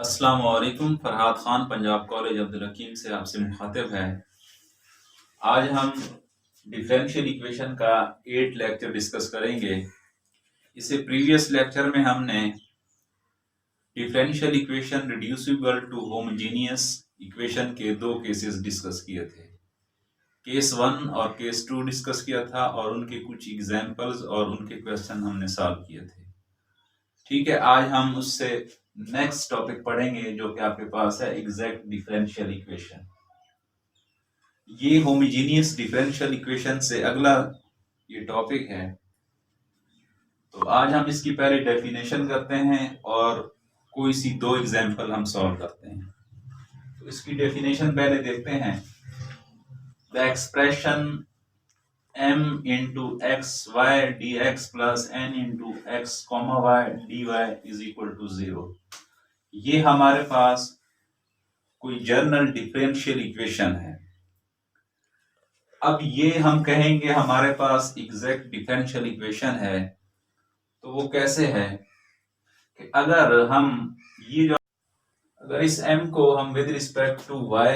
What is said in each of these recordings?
अस्सलाम वालेकुम। फरहाद खान पंजाब कॉलेज अब्दुल हकीम से आपसे मुखातिब है। आज हम डिफरेंशियल इक्वेशन का 8 लेक्चर डिस्कस करेंगे। इससे प्रीवियस लेक्चर में हमने differential equation reducible to homogeneous equation के दो केसेस डिस्कस किए थे। केस 1 और केस 2 डिस्कस किया था और उनके कुछ एग्जांपल्स और उनके क्वेश्चन हमने सॉल्व किए थे। ठीक है, आज हम उससे नेक्स्ट टॉपिक पढ़ेंगे जो कि आपके पास है एग्जैक्ट डिफरेंशियल इक्वेशन। ये होमोजेनियस डिफरेंशियल इक्वेशन से अगला ये टॉपिक है। तो आज हम इसकी पहले डेफिनेशन करते हैं और कोई सी दो एग्जांपल हम सॉल्व करते हैं। तो इसकी डेफिनेशन पहले देखते हैं। The expression m into x y dx plus n into x comma y dy is equal to 0। ये हमारे पास कोई जनरल डिफरेंशियल इक्वेशन है। अब ये हम कहेंगे हमारे पास एग्जैक्ट डिफरेंशियल इक्वेशन है। तो वो कैसे है कि अगर इस m को हम with respect to y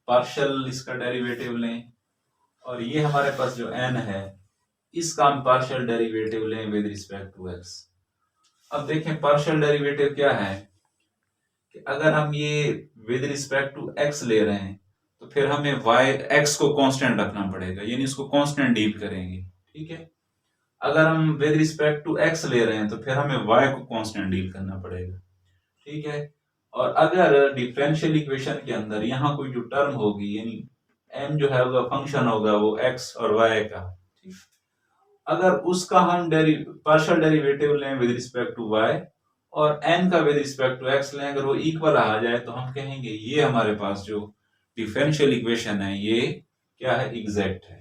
partial इसका डेरिवेटिव लें और ये हमारे पास जो n है इसका हम पार्शियल डेरिवेटिव लें विद रिस्पेक्ट टू x। अब देखें पार्शियल डेरिवेटिव क्या है कि अगर हम ये विद रिस्पेक्ट टू x ले रहे हैं तो फिर हमें x को कांस्टेंट रखना पड़ेगा, यानी इसको कांस्टेंट डील करेंगे। ठीक है, अगर हम विद रिस्पेक्ट टू x ले रहे हैं तो फिर हमें y को कांस्टेंट डील करना पड़ेगा। ठीक है, और अगर डिफरेंशियल इक्वेशन के अंदर यहाँ कोई जो टर्म होगी यानी m जो है वो फंक्शन होगा वो x और y का, ठीक, अगर उसका हम पार्शियल डेरिवेटिव लें विद रिस्पेक्ट टू y और n का विद रिस्पेक्ट टू x लें, अगर वो इक्वल आ जाए तो हम कहेंगे ये हमारे पास जो डिफरेंशियल इक्वेशन है ये क्या है, एग्जैक्ट है।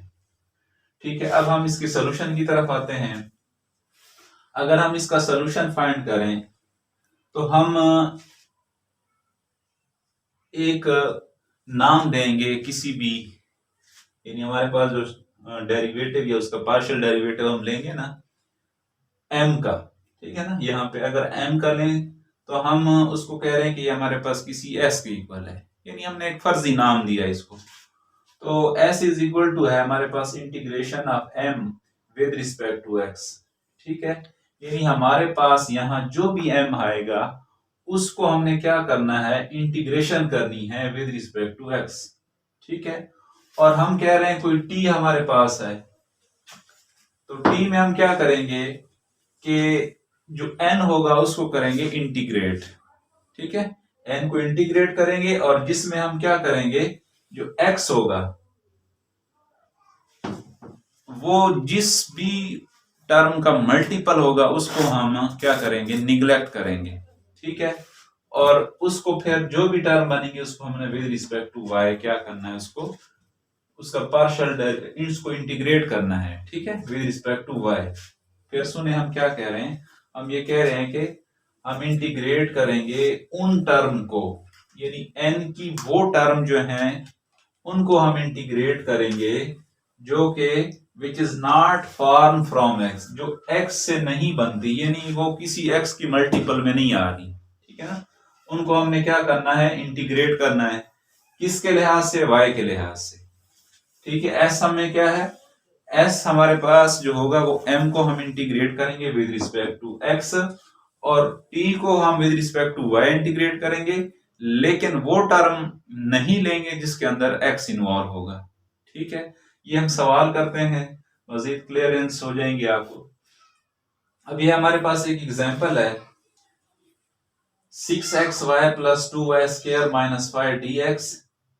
ठीक है, अब हम इसके सॉल्यूशन की तरफ आते हैं। अगर हम इसका सॉल्यूशन फाइंड करें तो हम एक नाम देंगे किसी भी, यानी हमारे पास जो डेरिवेटिव या उसका पार्शियल डेरिवेटिव हम लेंगे ना m का, ठीक है ना, यहाँ पे अगर m का लें तो हम उसको कह रहे हैं कि ये हमारे पास किसी s के इक्वल है, यानी हमने एक फर्जी नाम दिया इसको। तो s इज इक्वल टू है हमारे पास integration of m with respect to x। ठीक है, यानी हमारे पास यहाँ जो भी m आएगा उसको हमने क्या करना है, इंटीग्रेशन करनी है विद रिस्पेक्ट टू x। ठीक है, और हम कह रहे हैं कोई t हमारे पास है तो t में हम क्या करेंगे कि जो n होगा उसको करेंगे इंटीग्रेट। ठीक है, n को इंटीग्रेट करेंगे और जिसमें हम क्या करेंगे, जो x होगा वो जिस भी टर्म का मल्टीपल होगा उसको हम क्या करेंगे, निगलेक्ट करेंगे। ठीक है, और उसको फिर जो भी टर्म बनेंगे उसको हमने विद रिस्पेक्ट टू y क्या करना है, उसको उसका पार्शियल इसको इंटीग्रेट करना है। ठीक है, विद रिस्पेक्ट टू y। फिर सुने हम क्या कह रहे हैं, हम ये कह रहे हैं कि हम इंटीग्रेट करेंगे उन टर्म को, यानी n की वो टर्म जो हैं उनको हम इंटीग्रेट करेंगे जो कि which is not form from x, जो x से नहीं बनती, यानी वो किसी x की मल्टीपल में नहीं आ रही। ठीक है ना, उनको हमने क्या करना है, इंटीग्रेट करना है। किसके लिहाज से, y के लिहाज से। ठीक है, s हमें क्या है, s हमारे पास जो होगा वो m को हम इंटीग्रेट करेंगे विद रिस्पेक्ट टू x और t को हम with respect to y integrate करेंगे, लेकिन वो टर्म नहीं लेंगे जिसके अंदर x इन्वॉल्व होगा। ठीक है, ये हम सवाल करते हैं, मजीद क्लियरेंस हो जाएंगे आपको। अब ये हमारे पास एक एग्जांपल है, 6xy plus 2y square minus 5 dx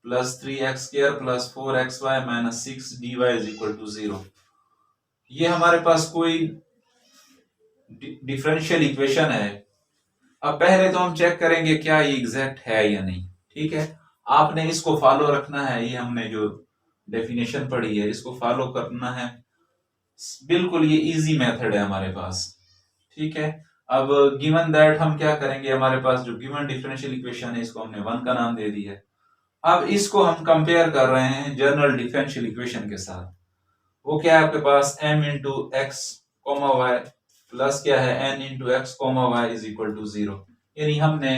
plus 3x square plus 4xy minus 6 dy is equal to 0। ये हमारे पास कोई डिफरेंशियल इक्वेशन है। अब पहले तो हम चेक करेंगे क्या ये एग्जैक्ट है या नहीं। ठीक है, आपने इसको फॉलो रखना है, ये हमने जो डेफिनेशन पढ़ी है इसको फॉलो करना है, बिल्कुल ये इजी मेथड है हमारे पास। ठीक है, अब गिवन दैट हम क्या करेंगे, हमारे पास जो गिवन डिफरेंशियल इक्वेशन है इसको हमने 1 का नाम दे दिया है। अब इसको हम कंपेयर कर रहे हैं जनरल डिफरेंशियल इक्वेशन के साथ। वो क्या है आपके पास, m into x comma y plus क्या है n into x comma y is equal to 0। यानी हमने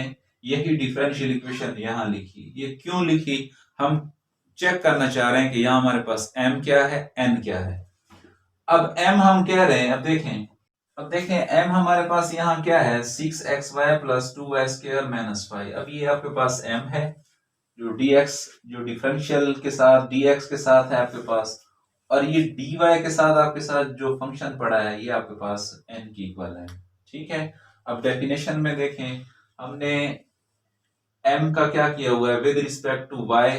यही डिफरेंशियल इक्वेशन यहाँ लिखी। ये क्यों लिखी, हम चेक करना चाह रहे हैं कि यहाँ हमारे पास m क्या है, n क्या है। अब m हम कह रहे हैं, अब देखें m हमारे पास यहाँ क्या है, 6xy plus 2y square minus 5। अब ये आपके पास m है जो dx, जो डिफरेंशियल के साथ dx के साथ है आपके पास, और ये dy के साथ आपके साथ जो फंक्शन पड़ा है ये आपके पास n की इक्वल है। ठीक है, अब डेफिनेशन में देखें, हमने m का क्या किया हुआ है, विद रिस्पेक्ट टू y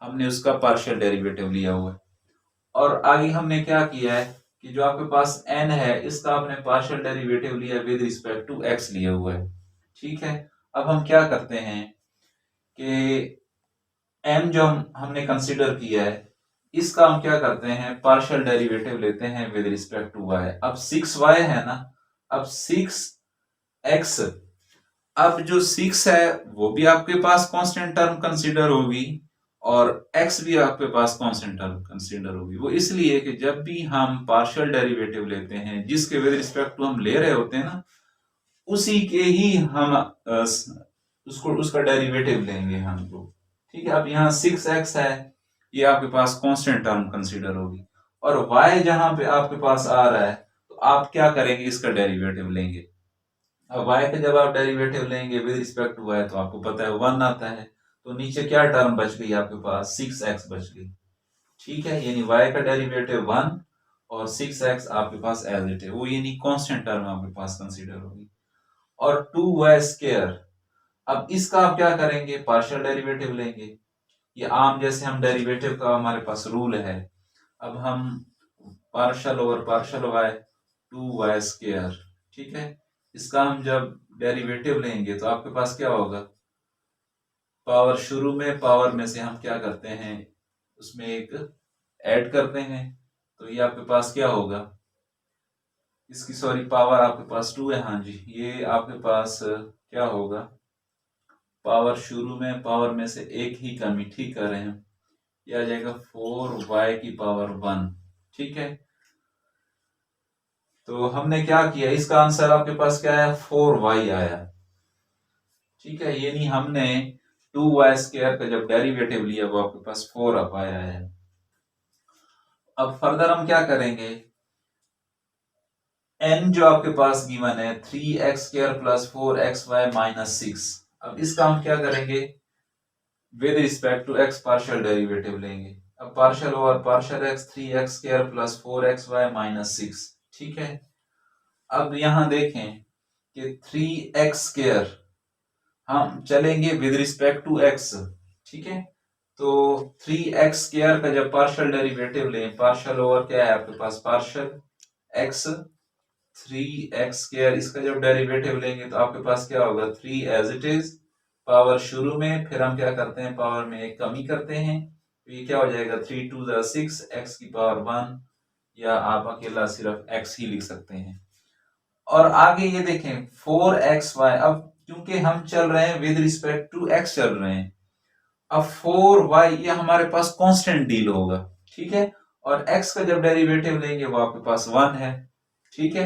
हमने उसका पार्शियल डेरिवेटिव लिया हुआ है, और आगे हमने क्या किया है कि जो आपके पास n है इसका आपने पार्शियल डेरिवेटिव लिया विद रिस्पेक्ट टू x लिया हुआ है। ठीक है, अब हम क्या करते हैं कि m जो हमने कंसीडर किया है इसका हम क्या करते हैं, पार्शियल डेरिवेटिव लेते हैं विद रिस्पेक्ट टू y। अब 6y है ना, अब 6x, अब जो 6 है वो भी आपके पास कांस्टेंट टर्म कंसीडर होगी और x भी आपके पास कांस्टेंट टर्म कंसीडर होगी। वो इसलिए कि जब भी हम पार्शियल डेरिवेटिव लेते हैं जिसके विद रिस्पेक्ट टू हम ले रहे होते हैं ना, उसी के ही हम उसका डेरिवेटिव लेंगे हम लोग। ठीक है, अब यहाँ 6x है, ये आपके पास कांस्टेंट टर्म कंसीडर होगी, और y जहां पे आपके पास आ रहा है तो आप क्या करेंगे, इसका डेरिवेटिव लेंगे। अब y का जब आप डेरिवेटिव लेंगे विद रिस्पेक्ट टू y तो आपको पता है 1 आता है, तो नीचे क्या टर्म बच गई आपके पास, 6x बच गई। ठीक है, यानी y का डेरिवेटिव 1 और 6x आपके पास एज इट है, वो यानी कांस्टेंट टर्म आपके पास कंसीडर होगी। और 2y स्क्वायर, अब इसका आप क्या करेंगे, पार्शियल डेरिवेटिव लेंगे। ये आम जैसे हम डेरिवेटिव का हमारे पास रूल है, अब हम partial over partial y 2y square, ठीक है, इसका हम जब डेरिवेटिव लेंगे तो आपके पास क्या होगा, पावर शुरू में पावर में से हम क्या करते हैं, उसमें एक ऐड करते हैं, तो ये आपके पास क्या होगा, इसकी सॉरी पावर आपके पास 2 है, हाँ जी, ये आपके पास क्या होगा, पावर शुरू में पावर में से एक ही कमी, ठीक कर रहे हैं, ये आ जाएगा 4y की पावर 1। ठीक है, तो हमने क्या किया, इसका आंसर आपके पास क्या है, 4y आया। ठीक है, यानी हमने 2y स्क्वायर का जब डेरिवेटिव लिया वो आपके पास 4 अप आया है। अब फर्दर हम क्या करेंगे, n जो आपके पास गिवन है 3x square plus 4xy minus 6, अब इसका हम क्या करेंगे, with respect to x partial derivative लेंगे। अब partial over partial x 3x square plus 4xy minus 6। ठीक है, अब यहां देखें कि 3x स्क्वायर हम चलेंगे विद रिस्पेक्ट टू x। ठीक है, तो 3x स्क्वायर का जब पार्शियल डेरिवेटिव लें, पार्शियल ओवर क्या है आपके पास, पार्शियल x 3x स्क्वायर, इसका जब डेरिवेटिव लेंगे तो आपके पास क्या होगा, 3 एज इट इज, पावर शुरू में, फिर हम क्या करते हैं, पावर में एक कमी करते हैं, तो ये क्या हो जाएगा, 3 2 6 x की पावर 1, या आप अकेला सिर्फ x ही लिख सकते हैं। और आगे ये देखें 4xy, अब क्योंकि हम चल रहे हैं विद रिस्पेक्ट टू x चल रहे हैं, अब 4y ये हमारे पास कांस्टेंट डील होगा। ठीक है, और x का जब डेरिवेटिव लेंगे वो आपके पास 1 है। ठीक है,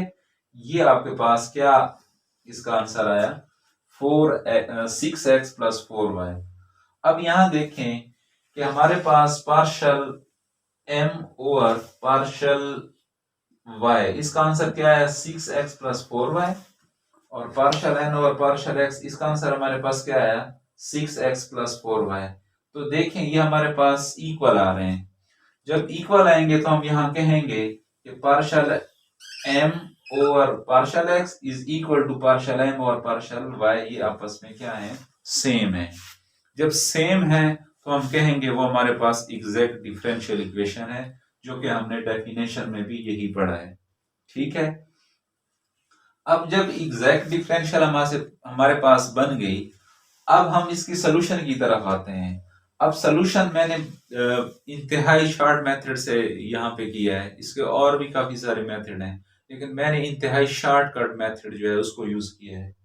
ये आपके पास क्या इसका आंसर आया, 6x प्लस 4y। अब यहां देखें कि हमारे पास partial m over partial y, इसका आंसर क्या है, 6x प्लस 4y, और partial n over partial x, इसका आंसर हमारे पास क्या आया, 6x प्लस 4y। तो देखें ये हमारे पास इक्वल आ रहे हैं, जब इक्वल आएंगे तो हम यहाँ कहेंगे कि partial m over partial x is equal to partial m over partial y, ये आपस में क्या है, सेम है। जब सेम है तो हम कहेंगे वो हमारे पास एग्जैक्ट डिफरेंशियल इक्वेशन है, जो कि हमने डेफिनेशन में भी यही पढ़ा है। ठीक है, अब जब एग्जैक्ट डिफरेंशियल हमारे पास बन गई, अब हम इसकी सोल्यूशन की तरफ आते हैं। अब सोल्यूशन मैंने इंतहाई शॉर्ट मेथड से यहाँ पे किया है, इसके और भी काफी सारे मेथड हैं, लेकिन मैंने इंतहाई शॉर्टकट मेथड जो है उसको यूज किया है।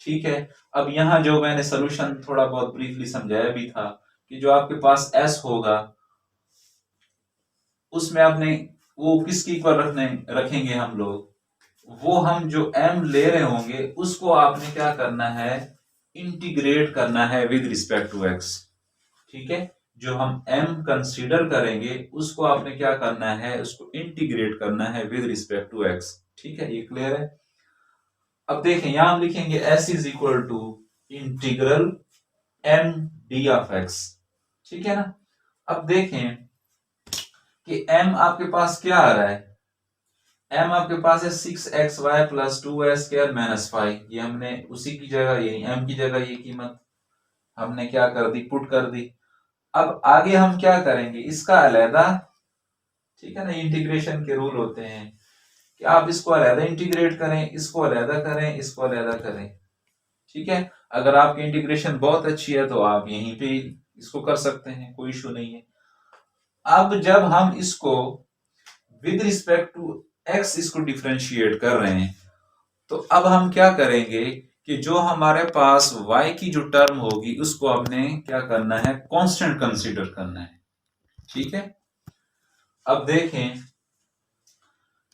ठीक है, अब यहाँ जो मैंने सोल्यूशन थोड़ा बहुत ब्रीफली समझाया भी था कि जो आपके पास s होगा उसमें आपने वो किसकी इक्वल रखेंगे हम लोग, वो हम जो m ले रहे होंगे उसको आपने क्या करना है, इंटीग्रेट करना है विद रिस्पेक्ट टू एक्स। ठीक है, जो हम m कंसीडर करेंगे उसको आपने क्या करना है, उसको इंटीग्रेट करना है विद रिस्पेक्ट टू x। ठीक है, ये क्लियर है। अब देखें यहां हम लिखेंगे s is equal to integral m d of x। ठीक है ना। अब देखें कि m आपके पास क्या आ रहा है, m आपके पास है 6xy प्लस 2y² माइनस 5। ये हमने उसी की जगह, यानी m की जगह ये कीमत हमने क्या कर दी, पुट कर दी। अब आगे हम क्या करेंगे, इसका अलहदा, ठीक है ना, इंटीग्रेशन के रूल होते हैं कि आप इसको अलहदा इंटीग्रेट करें, इसको अलहदा करें, इसको अलहदा करें। ठीक है, अगर आपकी इंटीग्रेशन बहुत अच्छी है तो आप यहीं पे इसको कर सकते हैं, कोई इशू नहीं है। अब जब हम इसको विद रिस्पेक्ट टू एक्स इसको डिफरेंशिएट कर रहे हैं, तो अब हम क्या करेंगे कि जो हमारे पास y की जो टर्म होगी उसको हमने क्या करना है, कांस्टेंट कंसीडर करना है। ठीक है, अब देखें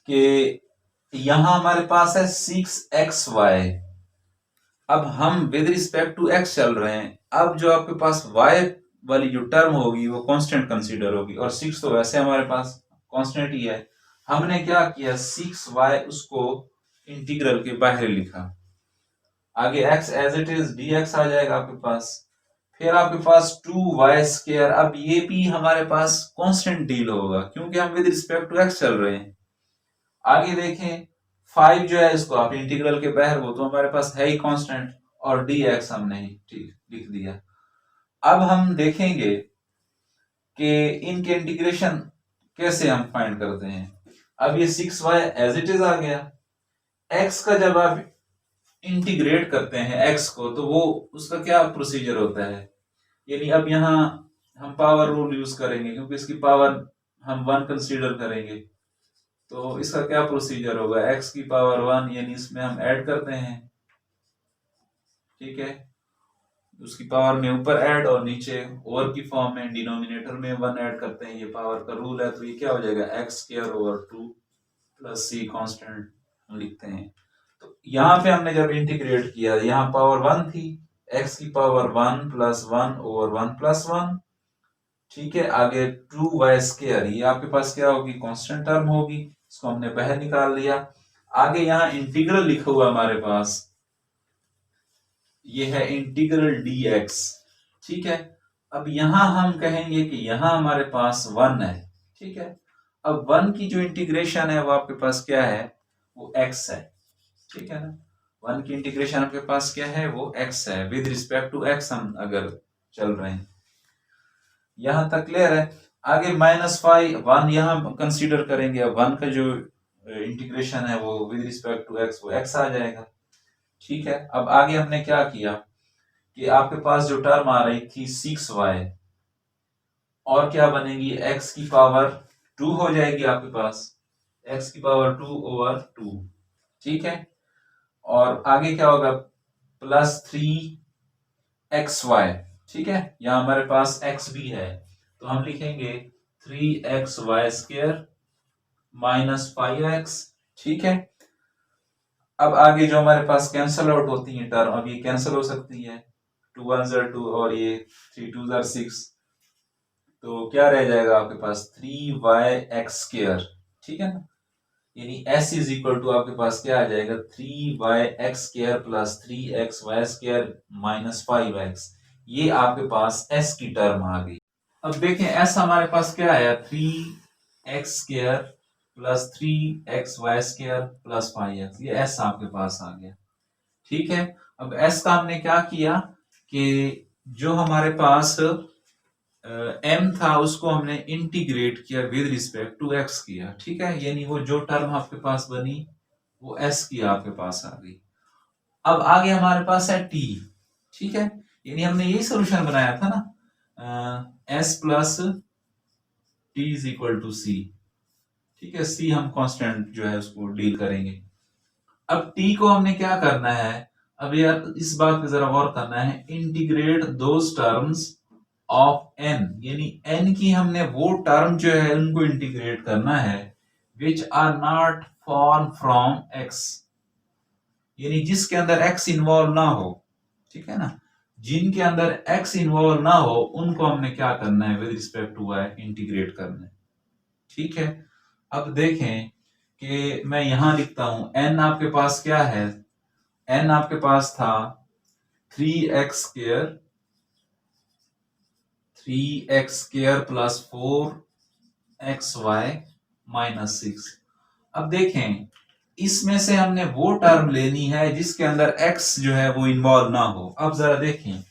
कि यहां हमारे पास है 6xy। अब हम विद रिस्पेक्ट टू x चल रहे हैं, अब जो आपके पास y वाली जो टर्म होगी वो कांस्टेंट कंसीडर होगी, और 6 तो वैसे हमारे पास कांस्टेंट ही है। हमने क्या किया, 6y उसको इंटीग्रल के बाहर लिखा, आगे x as it is dx आ जाएगा आपके पास, फिर आपके पास 2y²। अब ये भी हमारे पास कांस्टेंट डील होगा क्योंकि हम विद रिस्पेक्ट टू x चल रहे हैं। आगे देखें 5 जो है इसको आप इंटीग्रल के बाहर, वो तो हमारे पास है ही कांस्टेंट, और dx हमने ठीक लिख दिया। अब हम देखेंगे कि इनके इंटीग्रेशन कैसे हम फाइंड करते हैं। अब ये 6y एज इट इज आ गया, x का जब आप इंटीग्रेट करते हैं x को तो वो उसका क्या प्रोसीजर होता है, यानी अब यहाँ हम पावर रूल यूज करेंगे क्योंकि इसकी पावर हम 1 कंसीडर करेंगे, तो इसका क्या प्रोसीजर होगा, x की पावर 1 यानी इसमें हम ऐड करते हैं। ठीक है, उसकी पावर में ऊपर ऐड और नीचे ओवर की फॉर्म में डिनोमिनेटर में 1 ऐड करते हैं, ये पावर का रूल है। तो ये क्या हो जाएगा, x² प्लस c कांस्टेंट लिखते हैं। तो यहाँ पे हमने जब इंटीग्रेट किया, यहाँ पावर 1 थी, x की पावर 1 प्लस 1 ओवर 1 प्लस 1। ठीक है, आगे 2y², ये आपके पास क्या होगी, कांस्टेंट टर्म होगी, इसको हमने बाहर निकाल लिया। आगे यहाँ इंटीग्रल लिखा हुआ हमारे पास, ये है इंटीग्रल dx। ठीक है, अब यहां हम कहेंगे कि यहां हमारे पास 1 है। ठीक है, अब 1 की जो इंटीग्रेशन है वो आपके पास क्या है, वो x है। ठीक है ना, 1 की इंटीग्रेशन आपके पास क्या है, वो x है, विद रिस्पेक्ट टू x हम अगर चल रहे हैं। यहां तक क्लियर है। आगे -5 1 यहां कंसीडर करेंगे, अब 1 का जो इंटीग्रेशन है वो विद रिस्पेक्ट टू x, वो x आ जाएगा। ठीक है, अब आगे हमने क्या किया कि आपके पास जो टर्म आ रही थी 6y, और क्या बनेगी, x की पावर 2 हो जाएगी आपके पास, x की पावर 2 ओवर 2। ठीक है, और आगे क्या होगा, प्लस 3xy। ठीक है, यहां हमारे पास x भी है, तो हम लिखेंगे 3xy² माइनस 5x। ठीक है, अब आगे जो हमारे पास कैंसल आउट होती है टर्म, अब ये कैंसल हो सकती है, 2 1 ज़ा 2 और ये 3 2 ज़ा 6, तो क्या रह जाएगा आपके पास 3yx²। ठीक है ना, यानी s इज इक्वल टू आपके पास क्या आ जाएगा, 3yx² plus 3xy² minus 5x। ये आपके पास s की टर्म आ गई। अब देखें s हमारे पास क्या आया, 3x² plus 3xy² plus 5x, ये s आपके पास आ गया। ठीक है, अब s का हमने क्या किया कि जो हमारे पास m था उसको हमने इंटीग्रेट किया विद रिस्पेक्ट टू x किया। ठीक है, यानी वो जो टर्म आपके पास बनी वो s की आपके पास आ गई। अब आगे हमारे पास है t। ठीक है, यानी हमने यही सोल्यूशन बनाया था ना, s plus t is equal to c। ठीक है, c हम कांस्टेंट जो है उसको डील करेंगे। अब t को हमने क्या करना है, अब यार इस बात पे जरा गौर करना है, integrate those terms of n, यानी n की हमने वो टर्म जो है उनको इंटीग्रेट करना है which are not form from x, यानी जिसके अंदर x इन्वॉल्व ना हो। ठीक है ना। जिनके अंदर x इन्वॉल्व ना हो उनको हमने क्या करना है with respect to y integrate करना है। ठीक है, अब देखें कि मैं यहां लिखता हूं n आपके पास क्या है, n आपके पास था 3x square plus 4xy minus 6। अब देखें इसमें से हमने वो टर्म लेनी है जिसके अंदर x जो है वो इन्वॉल्व ना हो। अब जरा देखें,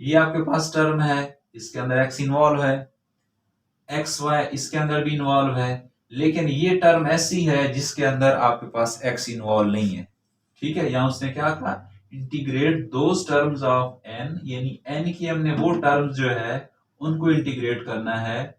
ये आपके पास टर्म है, इसके अंदर x इन्वॉल्व है, xy इसके अंदर भी इन्वॉल्व है, लेकिन ये टर्म ऐसी है जिसके अंदर आपके पास x इन्वॉल्व नहीं है। ठीक है, यहां उसने क्या कहा, integrate those terms of n, यानी n की हमने वो टर्म्स जो है उनको इंटीग्रेट करना है,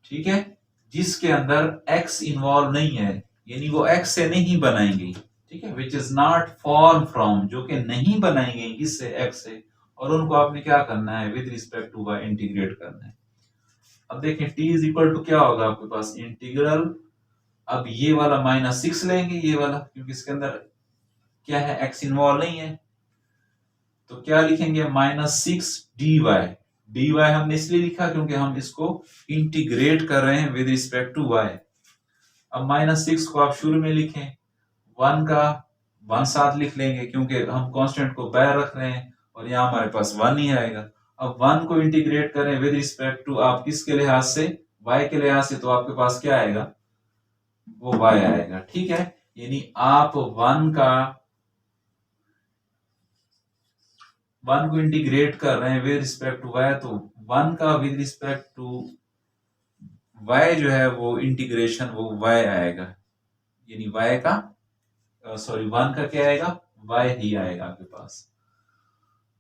ठीक है, जिसके अंदर x इन्वॉल्व नहीं है, यानी वो x से नहीं बनाई गई। ठीक है, which is not form from, जो कि नहीं बनाई गई किससे, x से, और उनको आपने क्या करना है with respect to y integrate करना है। अब देखें t इज इक्वल टू क्या होगा आपके पास इंटीग्रल, अब ये वाला माइनस 6 लेंगे, ये वाला, क्योंकि इसके अंदर क्या है x इन्वॉल्व नहीं है, तो क्या लिखेंगे माइनस 6 dy हमने इसलिए लिखा क्योंकि हम इसको इंटीग्रेट कर रहे हैं विद रिस्पेक्ट टू y। अब माइनस 6 को आप शुरू में लिखें, 1 का 1 साथ लिख लेंगे क्योंकि हम कांस्टेंट को बाहर रख रहे हैं और यहाँ हमारे पास 1 ही आएगा। अब 1 को इंटीग्रेट करें विद रिस्पेक्ट टू आप किसके लिहाज से, y के लिहाज से, तो आपके पास क्या आएगा, वो y आएगा। ठीक है, यानी आप 1 को इंटीग्रेट कर रहे हैं विद रिस्पेक्ट टू y, तो 1 का विद रिस्पेक्ट टू y जो है वो इंटीग्रेशन वो y आएगा, यानी y का सॉरी 1 का क्या आएगा, y ही आएगा आपके पास।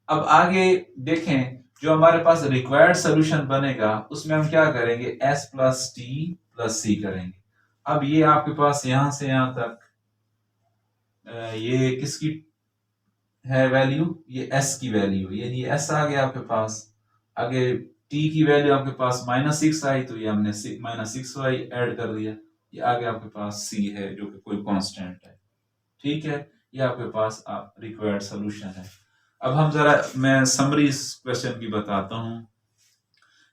अब आगे देखें, जो हमारे पास रिक्वायर्ड सोल्यूशन बनेगा उसमें हम क्या करेंगे, s प्लस टी प्लस सी करेंगे। अब ये आपके पास यहां से यहां तक ये किसकी है वैल्यू, ये s की वैल्यू, यानी s आ गया आपके पास। आगे t की वैल्यू आपके पास माइनस 6 आई, तो ये हमने माइनस 6y ऐड कर दिया। ये आगे आपके पास c है जो कि कोई कांस्टेंट है। ठीक है, ये आपके पास रिक्वायर्ड सोल्यूशन है। अब हम जरा मैं समरी इस क्वेश्चन की बताता हूं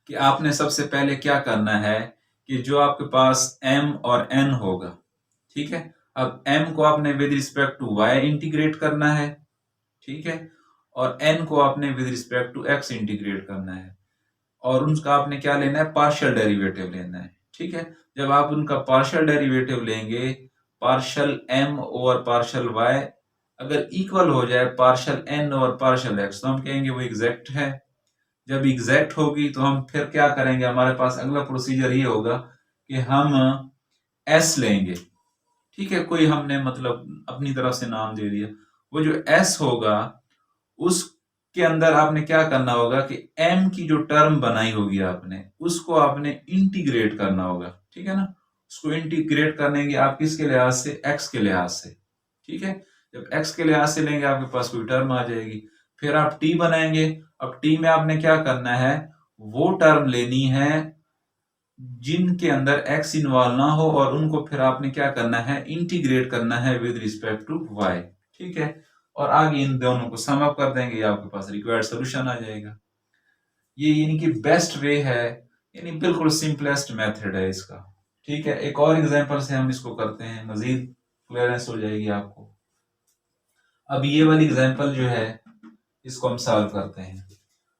कि आपने सबसे पहले क्या करना है कि जो आपके पास m और n होगा, ठीक है, अब m को आपने with respect to y integrate करना है, ठीक है, और n को आपने with respect to x integrate करना है, और उनका आपने क्या लेना है, पार्शियल डेरिवेटिव लेना है। ठीक है, जब आप उनका पार्शियल डेरिवेटिव लेंगे, पार्शियल m और पार्शियल y अगर इक्वल हो जाए पार्शियल n और पार्शियल x, तो हम कहेंगे वो एग्जैक्ट है। जब एग्जैक्ट होगी तो हम फिर क्या करेंगे, हमारे पास अगला प्रोसीजर ये होगा कि हम s लेंगे। ठीक है, कोई हमने मतलब अपनी तरफ से नाम दे दिया, वो जो s होगा उसके अंदर आपने क्या करना होगा कि m की जो टर्म बनाई होगी आपने उसको आपने इंटीग्रेट करना होगा। ठीक है ना, उसको इंटीग्रेट करने के आप किसके लिहाज से, x के लिहाज से। ठीक है, जब x के लिहाज से लेंगे आपके पास कोई टर्म आ जाएगी, फिर आप t बनाएंगे। अब t में आपने क्या करना है, वो टर्म लेनी है जिनके अंदर x इन्वॉल्व ना हो, और उनको फिर आपने क्या करना है, इंटीग्रेट करना है विद रिस्पेक्ट टू y। ठीक है, और आगे इन दोनों को सम अप कर देंगे, आपके पास रिक्वायर्ड सोल्यूशन आ जाएगा। ये यानी कि बेस्ट वे है, यानी बिल्कुल सिंपलेस्ट मेथड है इसका। ठीक है, एक और एग्जांपल से हम इसको करते हैं, मजीद क्लियरेंस हो जाएगी आपको। अब ये वाली एग्जांपल जो है इसको हम सॉल्व करते हैं।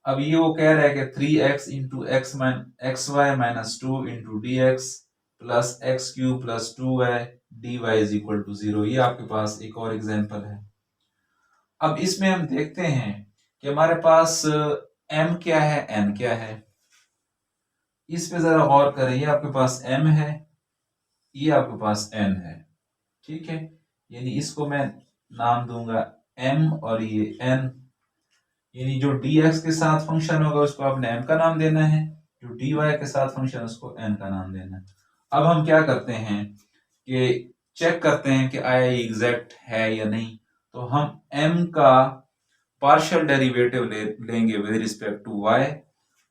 अब ये वो कह रहा है कि 3x into x y minus 2 into d x plus x q plus 2y dy is equal to 0। ये आपके पास एक और एग्जांपल है। अब इसमें हम देखते हैं कि हमारे पास m क्या है, n क्या है। इस पे जरा गौर करें, ये आपके पास m है, ये आपके पास n है। ठीक है, यानी इसको मैं नाम दूंगा m और ये n, यानी जो dx के साथ फंक्शन होगा उसको आपने m का नाम देना है, जो dy के साथ फंक्शन उसको n का नाम देना है। अब हम क्या करते हैं कि चेक करते हैं कि आया ये एग्जैक्ट है या नहीं, तो हम m का पार्शियल डेरिवेटिव लेंगे विद रिस्पेक्ट टू y।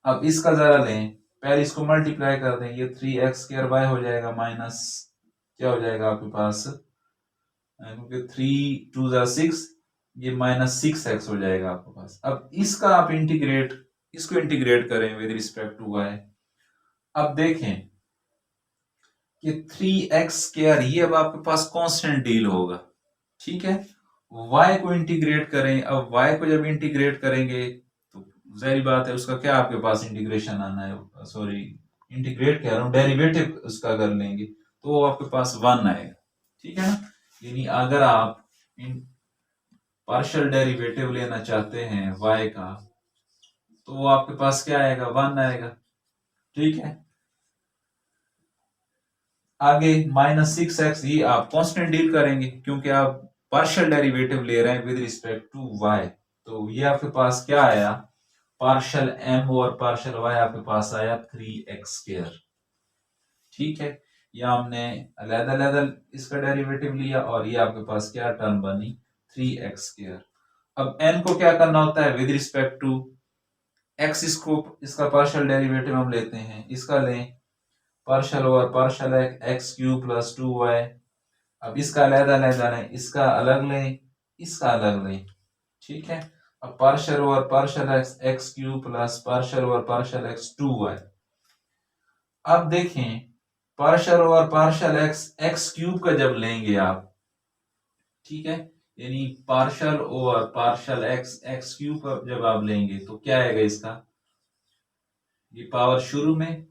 अब इसका जरा लें, पहले इसको मल्टीप्लाई कर दें, ये 3x स्क्वायर y हो जाएगा माइनस क्या हो जाएगा आपके पास, क्योंकि 3 2 6 ये -6x हो जाएगा आपके पास। अब इसका आप इसको इंटीग्रेट करें विद रिस्पेक्ट टू y। अब देखें कि 3x² ये अब आपके पास कांस्टेंट डील होगा, ठीक है। y को इंटीग्रेट करें, अब y को जब इंटीग्रेट करेंगे तो जाहिर बात है उसका क्या आपके पास इंटीग्रेशन आना है, सॉरी इंटीग्रेट कह रहा हूँ, डेरिवेटिव उसका अगर लेंगे तो वो आपके पास 1 आएगा, ठीक है ना। यानी अगर आप पार्शियल डेरिवेटिव लेना चाहते हैं y का तो वो आपके पास क्या आएगा, 1 आएगा, ठीक है। आगे -6x ये आप कांस्टेंट डील करेंगे क्योंकि आप पार्शियल डेरिवेटिव ले रहे हैं विद रिस्पेक्ट टू y। तो ये आपके पास क्या आया, पार्शियल m और पार्शियल y आपके पास आया 3x², ठीक है। या हमने अलग-अलग इसका डेरिवेटिव लिया और ये आपके पास क्या टर्म बनी 3x²। अब n को क्या करना होता है विद रिस्पेक्ट टू x, इसका पार्शियल डेरिवेटिव हम लेते हैं, इसका लें partial over partial x³ + 2y। अब इसका अलग-अलग लें, इसका अलग लें, इसका अलग लें, ठीक है। अब partial over partial x³ + partial over partial x 2y। अब देखें पार्शियल ओवर पार्शियल x³ का जब लेंगे आप, ठीक है, यानी पार्शियल ओवर पार्शियल x³ का जब आप लेंगे तो क्या आएगा इसका, ये पावर शुरू में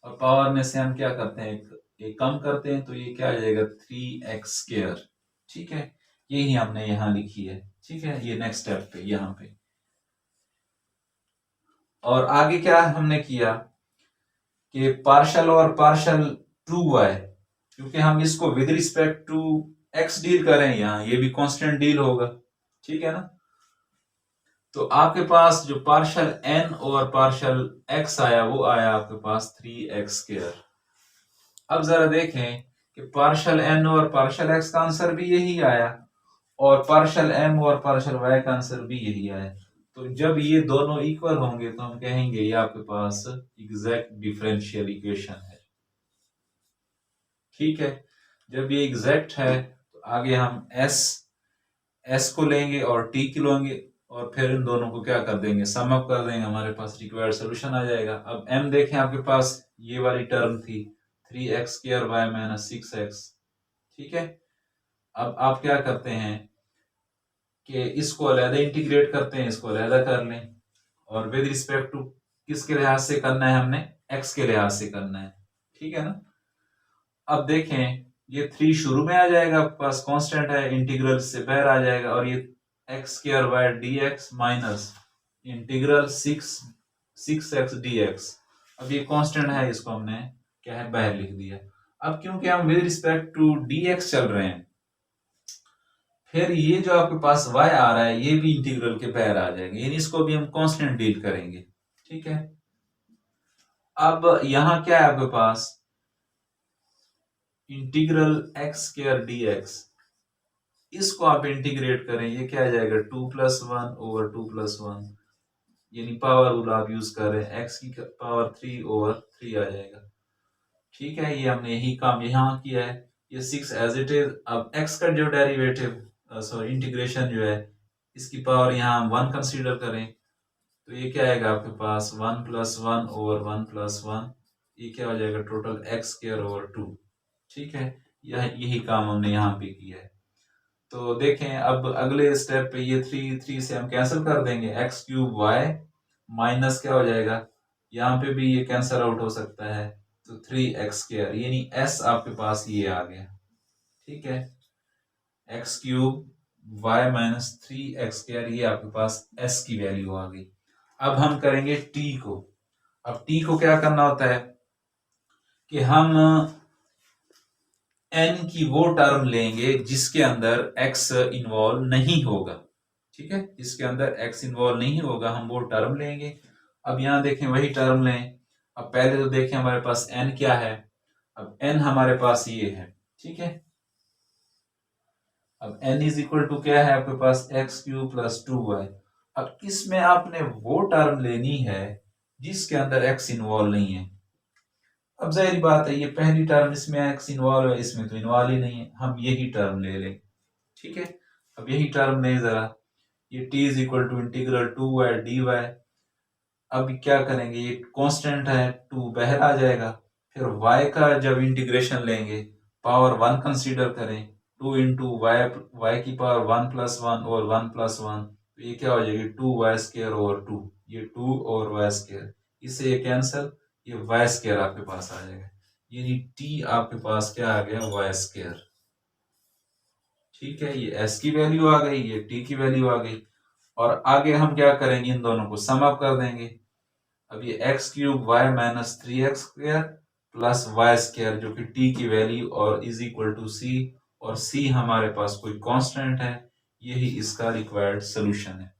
और पावर में से हम क्या करते हैं एक कम करते हैं तो ये क्या आ जाएगा 3x², ठीक है। यही हमने यहां लिखी है, ठीक है, ये नेक्स्ट स्टेप पे यहां पे। और आगे क्या हमने किया कि पार्शियल और पार्शियल 2y, क्योंकि हम इसको with respect to x deal करें यहां, ये भी कांस्टेंट डील होगा, ठीक है ना। तो आपके पास जो पार्शियल n और पार्शियल x आया वो आया आपके पास 3x²। अब जरा देखें कि पार्शियल n और पार्शियल x का आंसर भी यही आया और पार्शियल m और पार्शियल y का आंसर भी यही आया। तो जब ये दोनों इक्वल होंगे तो हम कहेंगे ये आपके पास एग्जैक्ट डिफरेंशियल इक्वेशन है, ठीक है। जब ये एग्जैक्ट है तो आगे हम s को लेंगे और t को लेंगे और फिर इन दोनों को क्या कर देंगे, सम अप कर देंगे, हमारे पास रिक्वायर्ड सोल्यूशन आ जाएगा। अब m देखें आपके पास ये वाली टर्म थी 3x² y - 6x, ठीक है। अब आप क्या करते हैं कि इसको अलग इंटीग्रेट करते हैं, इसको अलग कर लें और विद रिस्पेक्ट टू किसके लिहाज से करना है, हमने x के लिहाज से करना है, ठीक है ना। अब देखें ये 3 शुरू में आ जाएगा, आपके पास कांस्टेंट है, इंटीग्रल से बाहर आ जाएगा और ये x² y dx minus integral 6x dx। अब ये कांस्टेंट है, इसको हमने क्या है बाहर लिख दिया। अब क्योंकि हम विद रिस्पेक्ट टू dx चल रहे हैं, फिर ये जो आपके पास y आ रहा है ये भी इंटीग्रल के बाहर आ जाएंगे, यानी इसको भी हम कांस्टेंट डील करेंगे, ठीक है। अब यहां क्या है आपके पास इंटीग्रल x² dx, इसको आप इंटीग्रेट करें, ये क्या आ जाएगा 2 + 1 / 2 + 1, यानी पावर रूल आप यूज कर रहे हैं, x की पावर 3/3 आ जाएगा, ठीक है। ये हमने यही काम यहाँ किया है, ये 6 एज इट इज। अब x का जो डेरिवेटिव सॉरी इंटीग्रेशन जो है इसकी पावर यहाँ हम 1 कंसीडर करें तो ये क्या आएगा आपके पास 1 + 1 / 1 + 1, ये क्या हो जाएगा टोटल x² / 2, ठीक है। यही काम हमने यहाँ पे किया है। तो देखें अब अगले स्टेप पे ये 3 से हम कैंसिल कर देंगे, x³ y माइनस क्या हो जाएगा, यहाँ पे भी ये कैंसिल आउट हो सकता है तो 3x², यानी s आपके पास ये आ गया, ठीक है। x³ y - 3x², ये आपके पास s की वैल्यू आ गई। अब हम करेंगे t को। अब t को क्या करना होता है कि हम n की वो टर्म लेंगे जिसके अंदर x इन्वॉल्व नहीं होगा, ठीक है, जिसके अंदर x इन्वॉल्व नहीं होगा हम वो टर्म लेंगे। अब यहां देखें वही टर्म लें। अब पहले तो देखें हमारे पास n क्या है, अब n हमारे पास ये है, ठीक है। अब n = क्या है आपके पास x³ + 2y। अब इसमें आपने वो टर्म लेनी है जिसके अंदर x इन्वॉल्व नहीं है। अब जाहिर बात है ये पहली टर्म इसमें x इन्वॉल्व है, इसमें तो इन्वॉल्व ही नहीं है, हम यही टर्म ले लें, ठीक है। अब यही टर्म लें जरा, ये t is equal to integral 2y dy। अब क्या करेंगे, ये कांस्टेंट है 2 बाहर आ जाएगा, फिर y का जब इंटीग्रेशन लेंगे पावर 1 कंसीडर करें, 2 इंटू वाई की पावर 1 प्लस 1 और 1 प्लस 1, तो ये क्या हो जाएगी 2y² ओवर 2, ये 2 और y², इससे ये कैंसिल, ये y² आपके पास आ जाएगा, यानी t आपके पास क्या आ गया y²। ठीक है, ये s की वैल्यू आ गई, ये t की वैल्यू आ गई, और आगे हम क्या करेंगे, इन दोनों को सम अप कर देंगे। अब ये x³ y minus 3x² plus y² जो कि t की वैल्यू और इज इक्वल टू c, और c हमारे पास कोई कांस्टेंट है, यही इसका रिक्वायर्ड सोल्यूशन है।